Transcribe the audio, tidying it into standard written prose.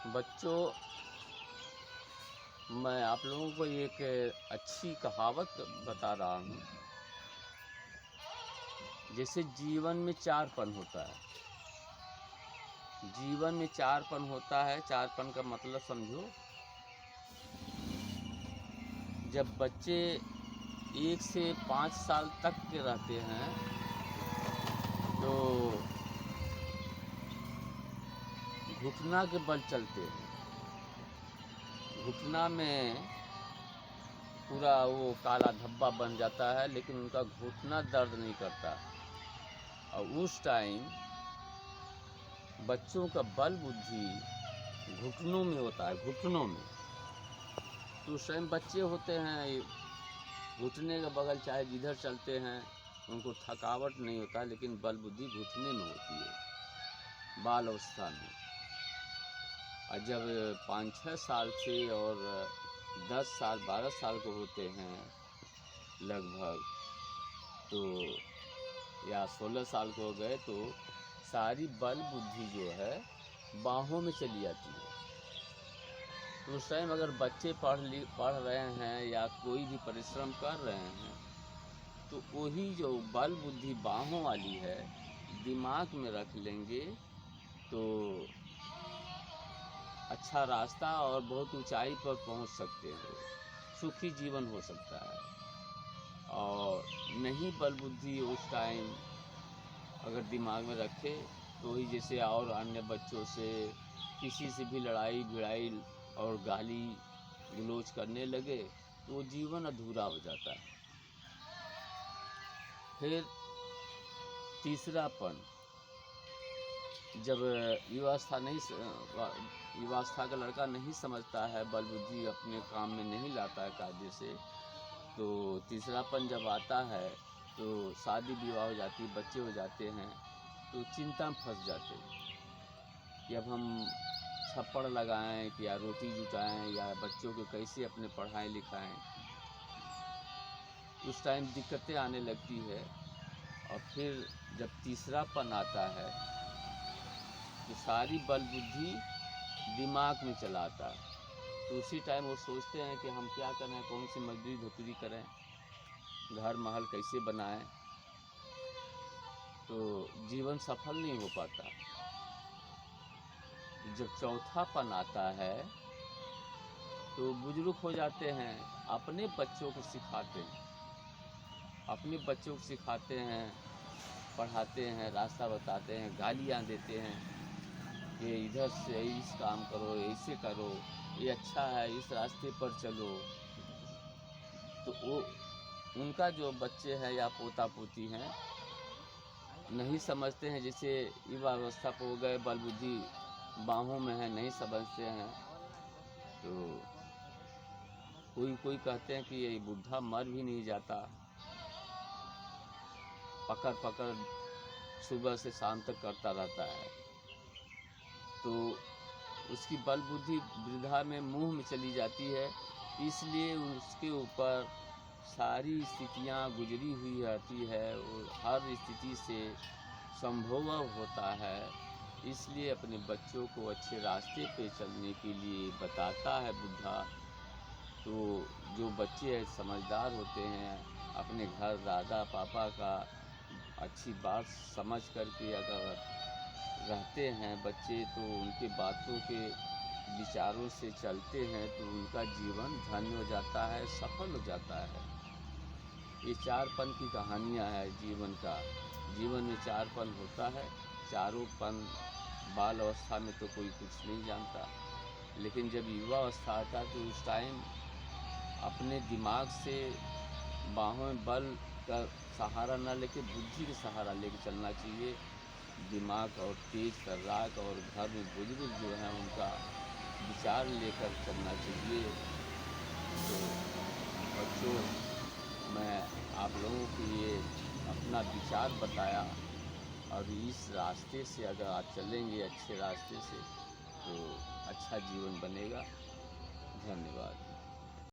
बच्चों, मैं आप लोगों को एक अच्छी कहावत बता रहा हूँ। जैसे जीवन में चारपन होता है। जीवन में चारपन होता है। चारपन का मतलब समझो, जब बच्चे 1 से 5 साल तक के रहते हैं तो घुटना के बल चलते हैं। घुटना में पूरा वो काला धब्बा बन जाता है, लेकिन उनका घुटना दर्द नहीं करता। और उस टाइम बच्चों का बल बुद्धि घुटनों में होता है, घुटनों में। तो उस टाइम बच्चे होते हैं, घुटने का बगल चाहे जिधर चलते हैं उनको थकावट नहीं होता, लेकिन बल बुद्धि घुटने में होती है बाल अवस्था में। और जब 5-6 साल से और 10 साल 12 साल को होते हैं लगभग, तो या 16 साल को हो गए, तो सारी बल बुद्धि जो है बाहों में चली जाती है। तो उस टाइम अगर बच्चे पढ़ रहे हैं या कोई भी परिश्रम कर रहे हैं, तो वही जो बल बुद्धि बाहों वाली है दिमाग में रख लेंगे तो अच्छा रास्ता और बहुत ऊंचाई पर पहुंच सकते हैं, सुखी जीवन हो सकता है। और नहीं बल बुद्धि उस टाइम अगर दिमाग में रखे तो ही जैसे और अन्य बच्चों से किसी से भी लड़ाई भिड़ाई और गाली गलौज करने लगे तो वो जीवन अधूरा हो जाता है। फिर तीसरापन, जब युवावस्था का लड़का नहीं समझता है, बल बुद्धि अपने काम में नहीं लाता है कायदे से, तो तीसरापन जब आता है तो शादी विवाह हो जाती है, बच्चे हो जाते हैं, तो चिंता में फंस जाते हैं कि अब हम छप्पड़ लगाएं या रोटी जुटाएं या बच्चों को कैसे अपने पढ़ाएं लिखाएं। उस टाइम दिक्कतें आने लगती है। और फिर जब तीसरापन आता है तो सारी बल बुद्धि दिमाग में चलाता है। तो उसी टाइम वो सोचते हैं कि हम क्या करें, कौन सी मजदूरी धुतरी करें, घर महल कैसे बनाएं। तो जीवन सफल नहीं हो पाता। जब चौथापन आता है तो बुजुर्ग हो जाते हैं, अपने बच्चों को सिखाते हैं, पढ़ाते हैं, रास्ता बताते हैं, गालियाँ देते हैं कि इधर से इस काम करो, ऐसे करो, ये अच्छा है, इस रास्ते पर चलो। तो वो उनका जो बच्चे हैं या पोता पोती हैं नहीं समझते हैं। जैसे युवा अवस्था पर हो गए, बल बुद्धि बाहों में है, नहीं समझते हैं, तो कोई कहते हैं कि ये बुढ़ा मर भी नहीं जाता, पकड़ पकड़ सुबह से शाम तक करता रहता है। तो उसकी बल बुद्धि वृद्धा में मुंह में चली जाती है, इसलिए उसके ऊपर सारी स्थितियां गुजरी हुई रहती है, और हर स्थिति से संभव होता है। इसलिए अपने बच्चों को अच्छे रास्ते पे चलने के लिए बताता है बुढ़ा। तो जो बच्चे समझदार होते हैं, अपने घर दादा पापा का अच्छी बात समझ करके अगर रहते हैं बच्चे, तो उनके बातों के विचारों से चलते हैं, तो उनका जीवन धन्य हो जाता है, सफल हो जाता है। ये चारपन की कहानियाँ है जीवन का। जीवन में चारपन होता है। चारों पन बाल अवस्था में तो कोई कुछ नहीं जानता, लेकिन जब युवा अवस्था आता है तो उस टाइम अपने दिमाग से बाहों में बल का सहारा न लेके बुद्धि का सहारा लेके चलना चाहिए। दिमाग और तेज तर्राक और घर में बुजुर्ग जो हैं उनका विचार लेकर चलना चाहिए। तो बच्चों, मैं आप लोगों के लिए अपना विचार बताया, और इस रास्ते से अगर आप चलेंगे अच्छे रास्ते से तो अच्छा जीवन बनेगा। धन्यवाद।